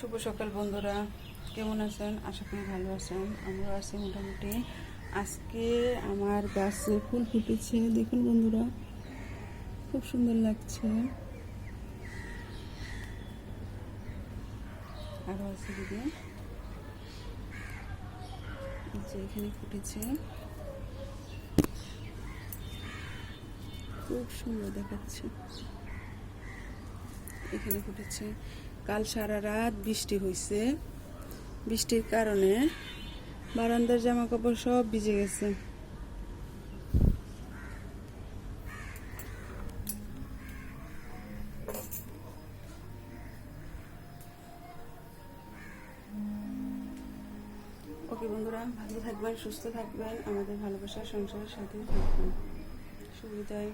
শুভ সকাল বন্ধুরা, কেমন আছেন? আশা করি ভালো আছেন। আমরা আছি মোটামুটি। আজকে আমার গাছে ফুল ফুটেছে, দেখুন বন্ধুরা, খুব সুন্দর লাগছে। আরও আছে দিদি, যে এখানে ফুটেছে, খুব সুন্দর দেখাচ্ছে। এখানে ফুটেছে। কাল সারা রাত বৃষ্টি হয়েছে, বৃষ্টির কারণে বারান্দার জামা কাপড় সব ভিজে গেছে। ওকে বন্ধুরা, ভালো থাকবেন, সুস্থ থাকবেন, আমাদের ভালোবাসার সংসারের সাথে থাকবেন। শুভ বিদায়।